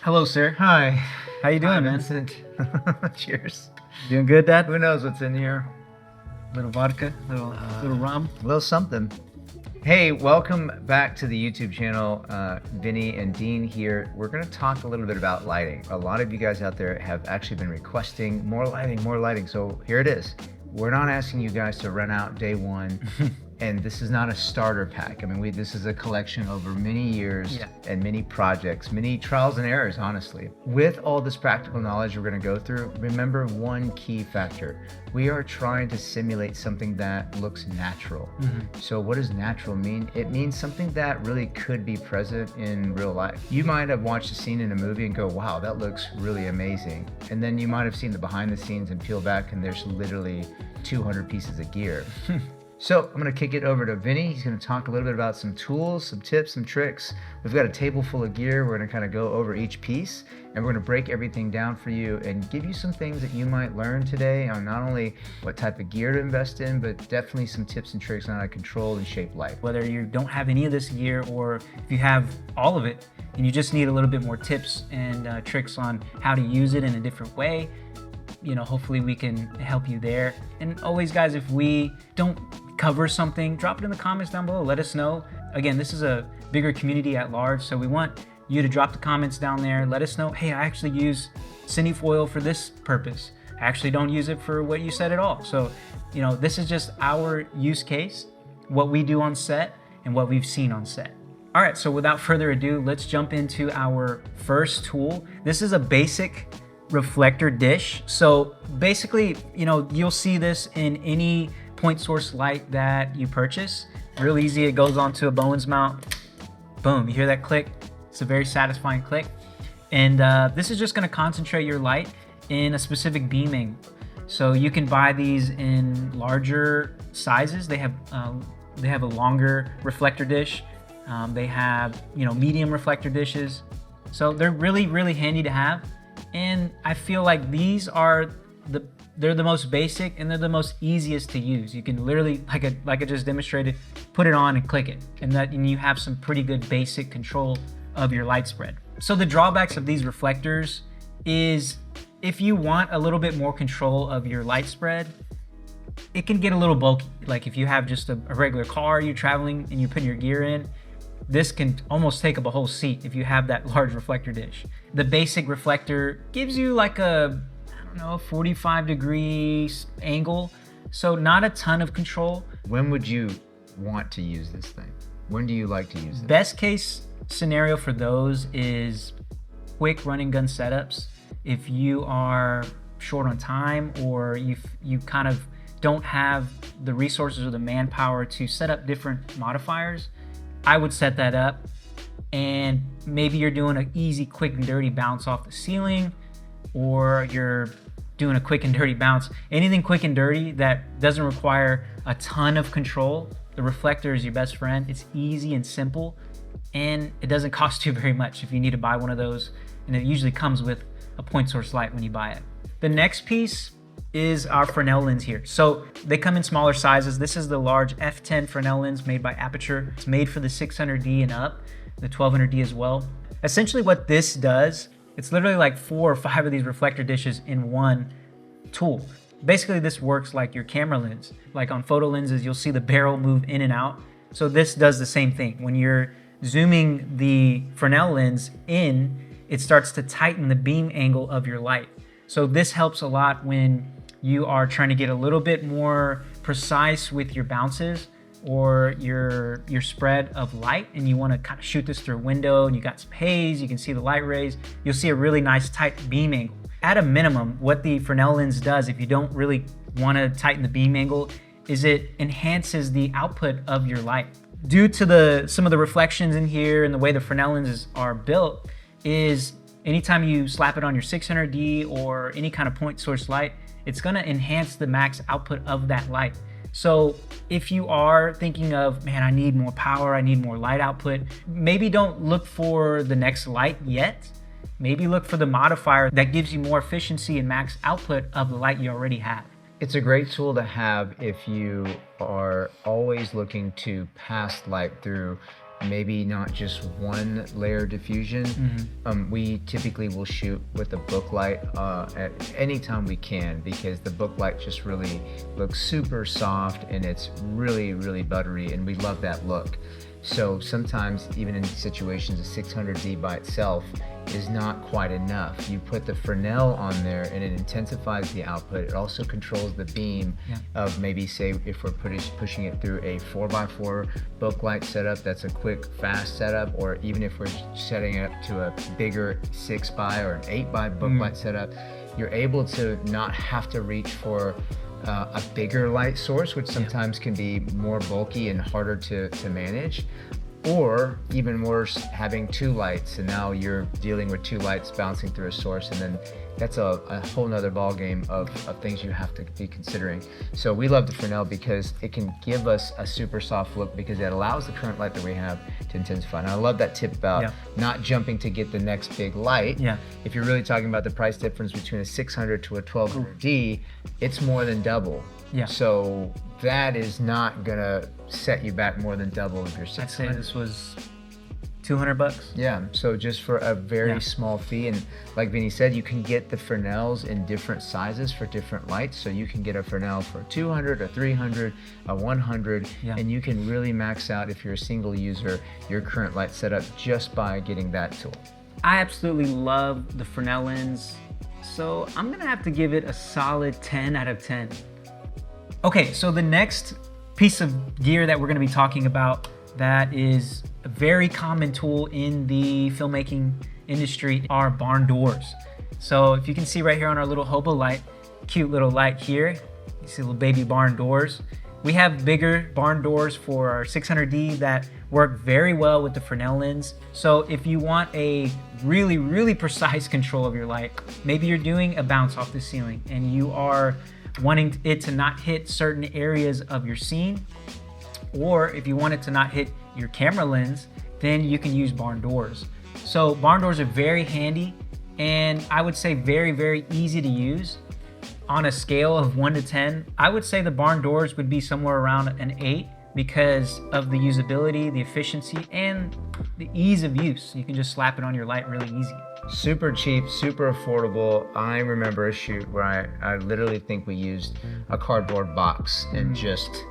Hello, sir. Hi. How you doing, Hi, man? Vincent. Cheers. Doing good, Dad? Who knows what's in here? Little vodka, little rum. A little something. Hey, welcome back to the YouTube channel. Vinny and Dean here. We're going to talk a little bit about lighting. A lot of you guys out there have actually been requesting more lighting, more lighting. So here it is. We're not asking you guys to run out day one. And this is not a starter pack. I mean, this is a collection over many years and many projects, many trials and errors, honestly. With all this practical knowledge we're gonna go through, remember one key factor. We are trying to simulate something that looks natural. So what does natural mean? It means something that really could be present in real life. You might have watched a scene in a movie and go, wow, that looks really amazing. And then you might have seen the behind the scenes and peel back and there's literally 200 pieces of gear. So I'm gonna kick it over to Vinny. He's gonna talk a little bit about some tools, some tips, some tricks. We've got a table full of gear. We're gonna kind of go over each piece and we're gonna break everything down for you and give you some things that you might learn today on not only what type of gear to invest in, but definitely some tips and tricks on how to control and shape life. Whether you don't have any of this gear or if you have all of it and you just need a little bit more tips and tricks on how to use it in a different way, you know, hopefully we can help you there. And always, guys, if we don't cover something, drop it in the comments down below. Let us know. Again, this is a bigger community at large, so we want you to drop the comments down there. Let us know, hey, I actually use Cine Foil for this purpose. I actually don't use it for what you said at all. So, you know, this is just our use case, what we do on set and what we've seen on set. All right, so without further ado, let's jump into our first tool. This is a basic reflector dish. So basically, you know, you'll see this in any point source light that you purchase. Real easy, it goes onto a Bowens mount. Boom, you hear that click? It's a very satisfying click. And this is just gonna concentrate your light in a specific beam angle. So you can buy these in larger sizes. They have a longer reflector dish. They have, you know, medium reflector dishes. So they're really, really handy to have. And I feel like these are they're the most basic and they're the most easiest to use. You can literally, like I just demonstrated, put it on and click it, and you have some pretty good basic control of your light spread. So the drawbacks of these reflectors is if you want a little bit more control of your light spread, it can get a little bulky. Like if you have just a regular car, you're traveling and you put your gear in, this can almost take up a whole seat if you have that large reflector dish. The basic reflector gives you like a, I don't know, 45-degree angle, so not a ton of control. When would you want to use this thing? When do you like to use it? Best case scenario for those is quick run and gun setups. If you are short on time or you kind of don't have the resources or the manpower to set up different modifiers, I would set that up, and maybe you're doing an easy, quick and dirty bounce off the ceiling, or you're doing a quick and dirty bounce. Anything quick and dirty that doesn't require a ton of control, the reflector is your best friend. It's easy and simple, and it doesn't cost you very much if you need to buy one of those, and it usually comes with a point source light when you buy it. The next piece is our Fresnel lens here. So they come in smaller sizes. This is the large f10 Fresnel lens made by Aperture. It's made for the 600D and up, the 1200D as well. Essentially what this does, it's literally like 4 or 5 of these reflector dishes in one tool. Basically this works like your camera lens. Like on photo lenses, you'll see the barrel move in and out. So this does the same thing. When you're zooming the Fresnel lens in, it starts to tighten the beam angle of your light. So this helps a lot when you are trying to get a little bit more precise with your bounces or your spread of light, and you want to kind of shoot this through a window and you got some haze, you can see the light rays, you'll see a really nice tight beam angle. At a minimum, what the Fresnel lens does, if you don't really want to tighten the beam angle, is it enhances the output of your light. Due to some of the reflections in here and the way the Fresnel lenses are built, is anytime you slap it on your 600D or any kind of point source light, it's gonna enhance the max output of that light. So if you are thinking of, man, I need more power, I need more light output, maybe don't look for the next light yet. Maybe look for the modifier that gives you more efficiency and max output of the light you already have. It's a great tool to have if you are always looking to pass light through maybe not just one layer diffusion. We typically will shoot with a book light at any time we can, because the book light just really looks super soft and it's really, really buttery, and we love that look. So sometimes even in situations, a 600D by itself is not quite enough. You put the Fresnel on there and it intensifies the output. It also controls the beam of, maybe say if we're pushing it through a 4x4 book light setup, that's a quick, fast setup, or even if we're setting it up to a bigger 6x or an 8x book light setup, you're able to not have to reach for a bigger light source, which sometimes can be more bulky and harder to manage. Or even worse, having two lights, and now you're dealing with two lights bouncing through a source, and then that's a whole nother ball game of things you have to be considering. So we love the Fresnel because it can give us a super soft look, because it allows the current light that we have to intensify. And I love that tip about not jumping to get the next big light. If you're really talking about the price difference between a 600 to a 1200D, it's more than double. So that is not gonna set you back more than double of your 600. I'd say this was $200. Yeah, so just for a very small fee. And like Vinny said, you can get the Fresnels in different sizes for different lights. So you can get a Fresnel for 200, a 300, a 100, and you can really max out, if you're a single user, your current light setup just by getting that tool. I absolutely love the Fresnel Lens, so I'm gonna have to give it a solid 10 out of 10. Okay, so the next piece of gear that we're gonna be talking about that is a very common tool in the filmmaking industry are barn doors. So if you can see right here on our little hobo light, cute little light here, you see little baby barn doors. We have bigger barn doors for our 600D that work very well with the Fresnel lens. So if you want a really, really precise control of your light, maybe you're doing a bounce off the ceiling and you are wanting it to not hit certain areas of your scene, or if you want it to not hit your camera lens, then you can use barn doors. So barn doors are very handy, and I would say very, very easy to use. On a scale of 1 to 10, I would say the barn doors would be somewhere around an 8 because of the usability, the efficiency, and the ease of use. You can just slap it on your light really easy. Super cheap, super affordable. I remember a shoot where I literally think we used a cardboard box and just,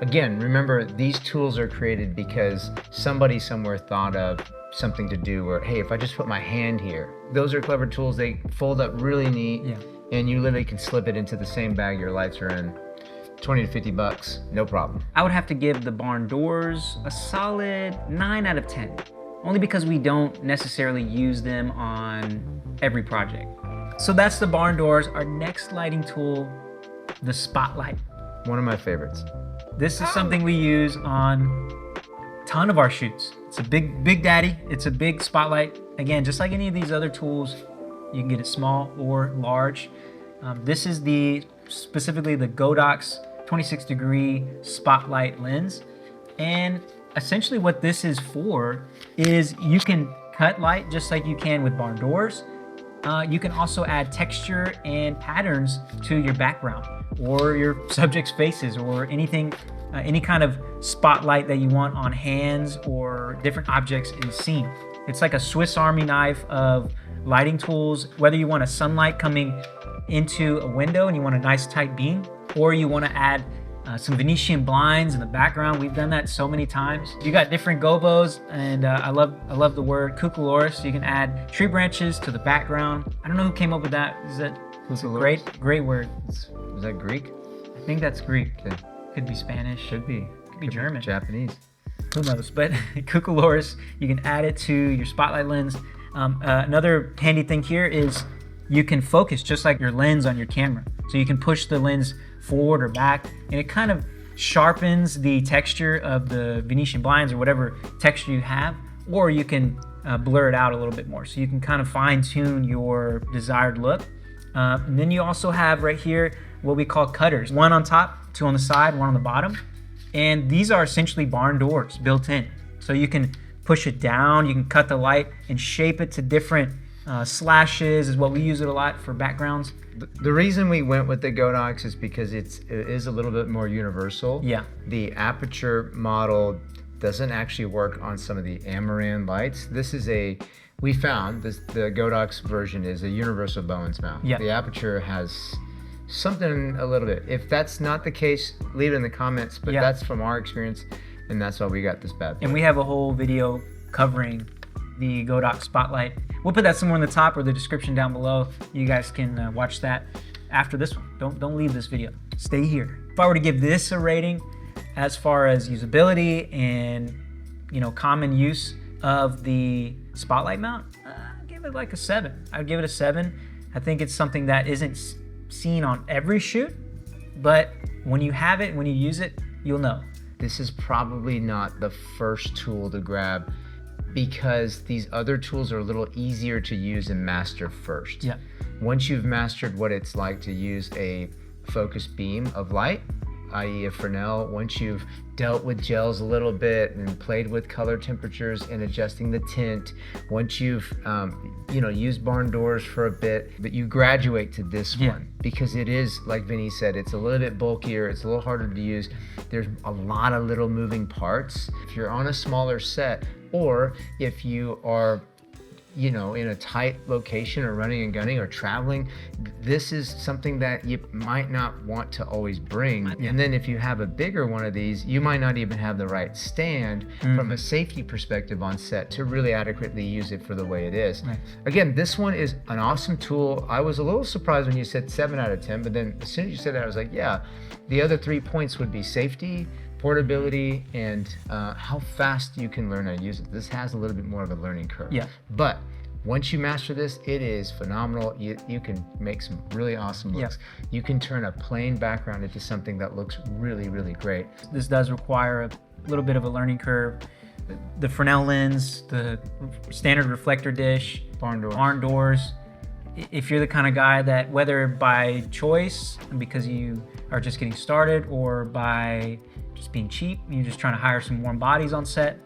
again, remember these tools are created because somebody somewhere thought of something to do where, hey, if I just put my hand here, those are clever tools. They fold up really neat, and you literally can slip it into the same bag your lights are in. 20 to 50 bucks, no problem. I would have to give the barn doors a solid 9 out of 10. Only because we don't necessarily use them on every project. So that's the barn doors. Our next lighting tool, the spotlight. One of my favorites. This is something we use on a ton of our shoots. It's a big daddy. It's a big spotlight. Again, just like any of these other tools, you can get it small or large. This is specifically the Godox 26-degree spotlight lens. And essentially what this is for is you can cut light just like you can with barn doors. You can also add texture and patterns to your background or your subject's faces or anything, any kind of spotlight that you want on hands or different objects in the scene. It's like a Swiss Army knife of lighting tools, whether you want a sunlight coming into a window and you want a nice tight beam, or you want to add some Venetian blinds in the background. We've done that so many times. You got different gobos, and I love the word cucullores. You can add tree branches to the background. I don't know who came up with that. Is that great word? Is that Greek? I think that's Greek. Okay. Could be Spanish. Could be German. Japanese. Who knows? But cucullores, you can add it to your spotlight lens. Another handy thing here is you can focus just like your lens on your camera. So you can push the lens forward or back, and it kind of sharpens the texture of the Venetian blinds or whatever texture you have, or you can blur it out a little bit more. So you can kind of fine tune your desired look. And then you also have right here what we call cutters. One on top, two on the side, one on the bottom. And these are essentially barn doors built in. So you can push it down, you can cut the light and shape it to different slashes is what we use it a lot for backgrounds. The reason we went with the Godox is because it is a little bit more universal. Yeah. The aperture model doesn't actually work on some of the Amaran lights. This is we found this, the Godox version is a universal Bowens mount. Yeah. The aperture has something a little bit. If that's not the case, leave it in the comments, but that's from our experience, and that's why we got this bad boy. And we have a whole video covering the Godox Spotlight. We'll put that somewhere in the top or the description down below. You guys can watch that after this one. Don't leave this video. Stay here. If I were to give this a rating as far as usability and common use of the Spotlight mount, I'd give it like a 7. I'd give it a 7. I think it's something that isn't seen on every shoot, but when you have it, when you use it, you'll know. This is probably not the first tool to grab because these other tools are a little easier to use and master first. Yeah. Once you've mastered what it's like to use a focused beam of light, i.e. a Fresnel, once you've dealt with gels a little bit and played with color temperatures and adjusting the tint, once you've used barn doors for a bit, but you graduate to this one because it is, like Vinny said, it's a little bit bulkier, it's a little harder to use. There's a lot of little moving parts. If you're on a smaller set, or if you are in a tight location or running and gunning or traveling, this is something that you might not want to always bring. And then if you have a bigger one of these, you might not even have the right stand from a safety perspective on set to really adequately use it for the way it is. Nice. Again, this one is an awesome tool. I was a little surprised when you said 7 out of 10, but then as soon as you said that, I was like, yeah, the other 3 points would be safety, portability, and how fast you can learn how to use it. This has a little bit more of a learning curve. Yeah. But once you master this, it is phenomenal. You can make some really awesome looks. Yeah. You can turn a plain background into something that looks really, really great. This does require a little bit of a learning curve. The Fresnel lens, the standard reflector dish, barn doors. If you're the kind of guy that, whether by choice because you are just getting started or by just being cheap and you're just trying to hire some warm bodies on set,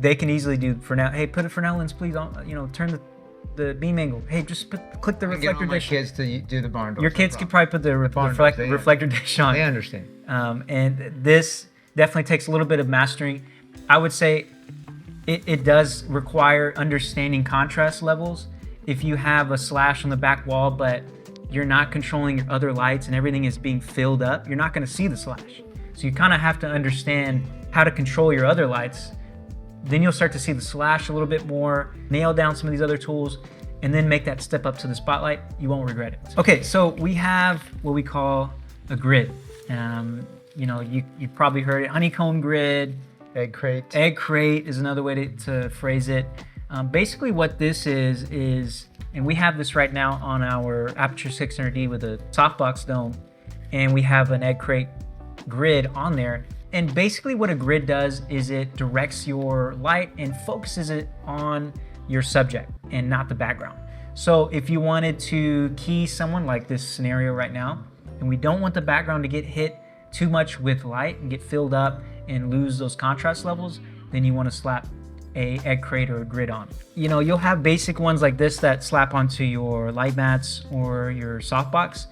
they can easily do Fresnel. Hey, put a Fresnel lens, please. Turn the beam angle. Hey, just click the reflector dish. Kids to do the barn doors. Your kids could probably put the reflector dish on. They understand. And this definitely takes a little bit of mastering. I would say it does require understanding contrast levels. If you have a slash on the back wall, but you're not controlling your other lights and everything is being filled up, you're not going to see the slash. So you kind of have to understand how to control your other lights. Then you'll start to see the slash a little bit more, nail down some of these other tools, and then make that step up to the Spotlight. You won't regret it. Okay, so we have what we call a grid. You've probably heard it, honeycomb grid. Egg crate. Egg crate is another way to phrase it. Basically what this is, and we have this right now on our Aperture 600D with a softbox dome, and we have an egg crate grid on there. And basically what a grid does is it directs your light and focuses it on your subject and not the background. So if you wanted to key someone, like this scenario right now, and we don't want the background to get hit too much with light and get filled up and lose those contrast levels, then you want to slap a egg crate or a grid on. You'll have basic ones like this that slap onto your light mats or your softbox.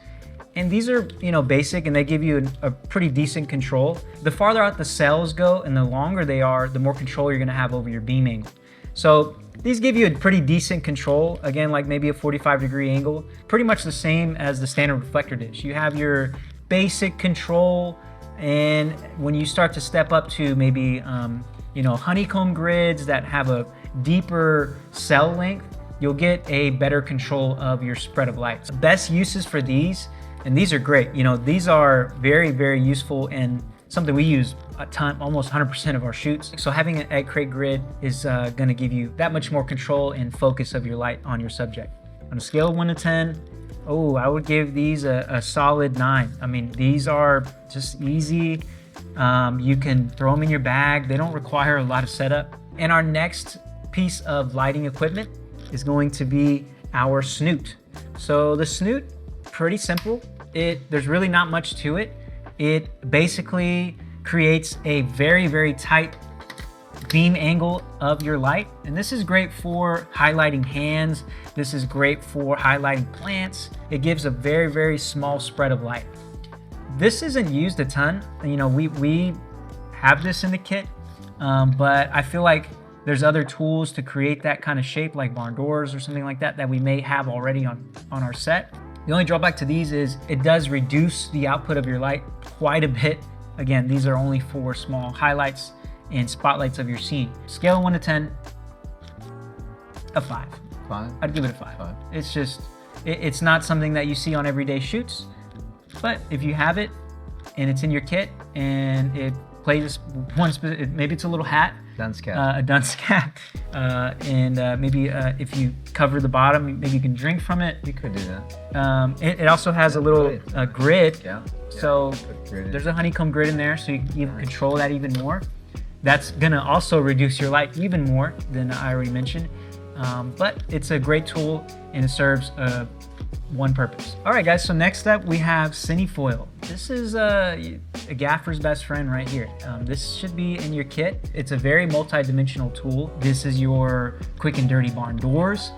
And these are, basic, and they give you a pretty decent control. The farther out the cells go and the longer they are, the more control you're gonna have over your beam angle. So these give you a pretty decent control. Again, like maybe a 45-degree angle, pretty much the same as the standard reflector dish. You have your basic control, and when you start to step up to maybe, honeycomb grids that have a deeper cell length, you'll get a better control of your spread of light. The best uses for these, and these are great. These are very, very useful and something we use a ton, almost 100% of our shoots. So having an egg crate grid is gonna give you that much more control and focus of your light on your subject. On a scale of 1 to 10, I would give these a solid 9. I mean, these are just easy. You can throw them in your bag. They don't require a lot of setup. And our next piece of lighting equipment is going to be our Snoot. So the Snoot, pretty simple. There's really not much to it. It basically creates a very, very tight beam angle of your light. And this is great for highlighting hands. This is great for highlighting plants. It gives a very, very small spread of light. This isn't used a ton. We have this in the kit, but I feel like there's other tools to create that kind of shape, like barn doors or something like that, that we may have already on our set. The only drawback to these is it does reduce the output of your light quite a bit. Again, these are only for small highlights and spotlights of your scene. Scale of 1 to 10, a 5. 5? I'd give it a 5. It's just, it's not something that you see on everyday shoots, but if you have it and it's in your kit and it plays one specific, maybe it's a little hat, dunce cap. a dunce cap, and maybe if you cover the bottom, maybe you can drink from it. You could do that. It also has a little grid. Yeah. So there's a honeycomb grid in there, so you can control that even more. That's gonna also reduce your light even more than I already mentioned. But it's a great tool and it serves one purpose. All right, guys, so next up we have Cine Foil. This is a gaffer's best friend right here. This should be in your kit. It's a very multi-dimensional tool. This is your quick and dirty barn doors.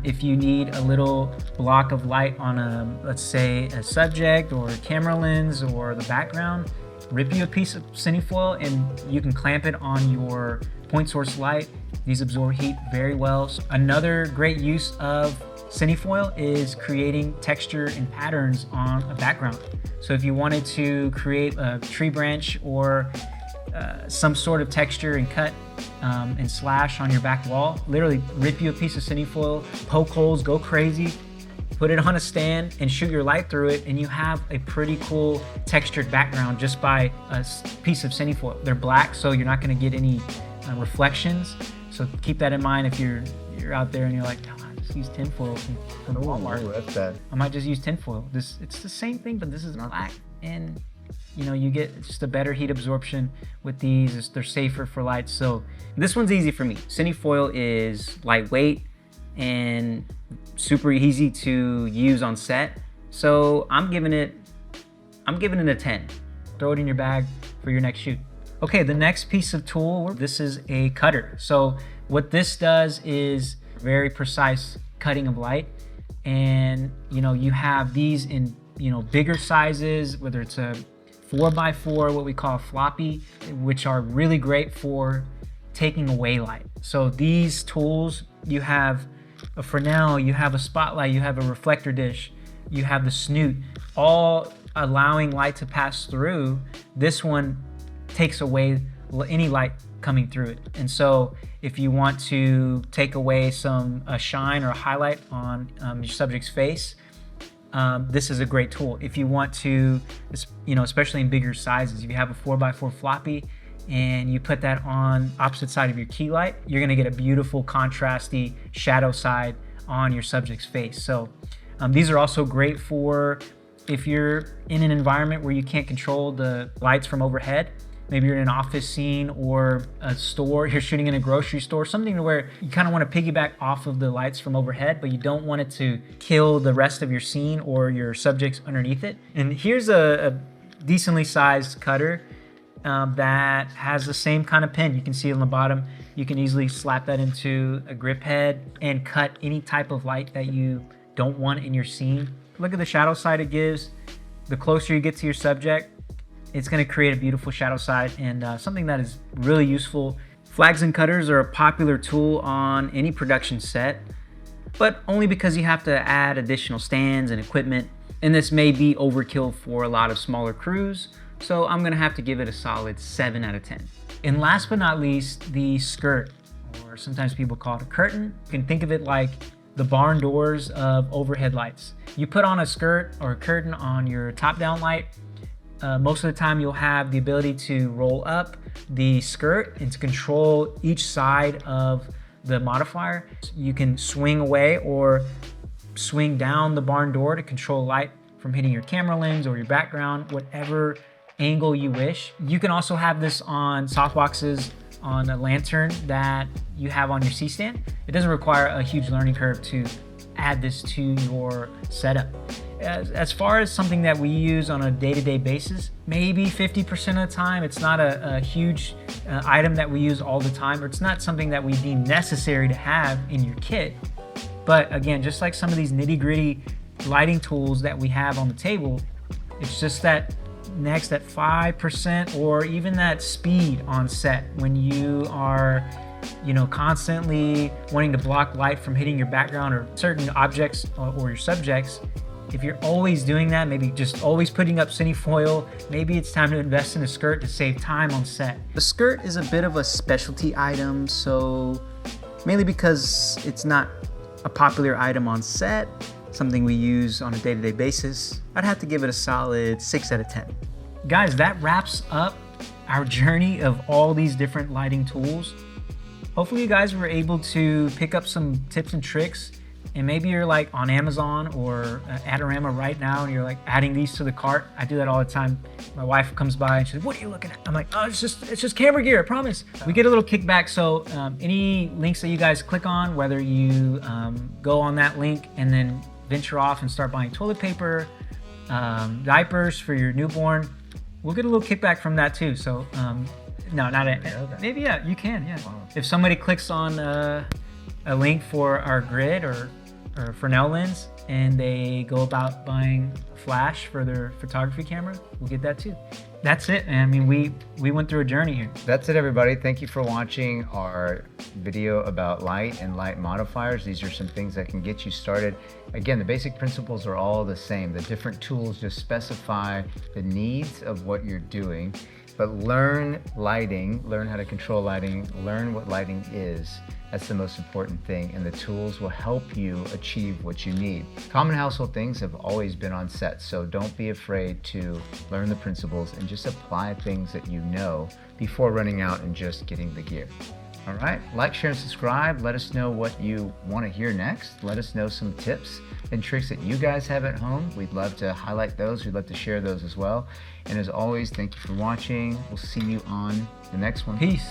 If you need a little block of light on let's say a subject or a camera lens or the background, rip you a piece of Cine Foil and you can clamp it on your point source light. These absorb heat very well. So another great use of Cine Foil is creating texture and patterns on a background. So if you wanted to create a tree branch or some sort of texture and cut and slash on your back wall, literally rip you a piece of Cine Foil, poke holes, go crazy, put it on a stand and shoot your light through it, and you have a pretty cool textured background just by a piece of Cine Foil. They're black, so you're not going to get any reflections. So keep that in mind if you're out there and you're like, oh, I just use tinfoil from Walmart. Oh, that's bad. I might just use tinfoil. It's the same thing, but this is black, and you get just a better heat absorption with these. They're safer for lights. So this one's easy for me. Cine Foil is lightweight and super easy to use on set. So I'm giving it a 10. Throw it in your bag for your next shoot. Okay, the next piece of tool, this is a cutter. So what this does is very precise cutting of light. And you have these in bigger sizes, whether it's a 4x4, what we call a floppy, which are really great for taking away light. So these tools, you have a Fresnel, you have a spotlight, you have a reflector dish, you have the Snoot, all allowing light to pass through. This one takes away any light coming through it. And so if you want to take away a shine or a highlight on your subject's face, this is a great tool. If you want to, especially in bigger sizes, if you have a 4x4 floppy and you put that on opposite side of your key light, you're gonna get a beautiful contrasty shadow side on your subject's face. So these are also great for if you're in an environment where you can't control the lights from overhead. Maybe you're in an office scene or a store, you're shooting in a grocery store, something to where you kind of want to piggyback off of the lights from overhead, but you don't want it to kill the rest of your scene or your subjects underneath it. And here's a decently sized cutter that has the same kind of pin. You can see on the bottom, you can easily slap that into a grip head and cut any type of light that you don't want in your scene. Look at the shadow side it gives. The closer you get to your subject, it's going to create a beautiful shadow side and something that is really useful. Flags and cutters are a popular tool on any production set, but only because you have to add additional stands and equipment, and this may be overkill for a lot of smaller crews, so I'm going to have to give it a solid 7 out of 10. And last but not least, the skirt, or sometimes people call it a curtain. You can think of it like the barn doors of overhead lights. You put on a skirt or a curtain on your top-down light. Most of the time you'll have the ability to roll up the skirt and to control each side of the modifier. You can swing away or swing down the barn door to control light from hitting your camera lens or your background, whatever angle you wish. You can also have this on softboxes on a lantern that you have on your C-stand. It doesn't require a huge learning curve to add this to your setup. As far as something that we use on a day-to-day basis, maybe 50% of the time, it's not a huge item that we use all the time, or it's not something that we deem necessary to have in your kit. But again, just like some of these nitty-gritty lighting tools that we have on the table, it's just that next, that 5% or even that speed on set when you are, you know, constantly wanting to block light from hitting your background or certain objects or your subjects. If you're always doing that, maybe just always putting up Cine Foil, maybe it's time to invest in a skirt to save time on set. The skirt is a bit of a specialty item, so mainly because it's not a popular item on set, something we use on a day-to-day basis, I'd have to give it a solid 6 out of 10. Guys, that wraps up our journey of all these different lighting tools. Hopefully you guys were able to pick up some tips and tricks, and maybe you're like on Amazon or Adorama right now and you're like adding these to the cart. I do that all the time. My wife comes by and she's like, "What are you looking at?" I'm like, "Oh, it's just camera gear, I promise." We get a little kickback, so any links that you guys click on, whether you go on that link and then venture off and start buying toilet paper, diapers for your newborn, we'll get a little kickback from that too. So no, not a, maybe, yeah, you can, yeah. Wow. If somebody clicks on a link for our grid or Fresnel Lens and they go about buying flash for their photography camera, we'll get that too. That's it, man. I mean, we went through a journey here. That's it, everybody. Thank you for watching our video about light and light modifiers. These are some things that can get you started. Again, the basic principles are all the same. The different tools just specify the needs of what you're doing. But learn lighting, learn how to control lighting, learn what lighting is. That's the most important thing, and the tools will help you achieve what you need. Common household things have always been on set, so don't be afraid to learn the principles and just apply things that you know before running out and just getting the gear. All right, like, share, and subscribe. Let us know what you want to hear next. Let us know some tips and tricks that you guys have at home. We'd love to highlight those. We'd love to share those as well. And as always, thank you for watching. We'll see you on the next one. Peace.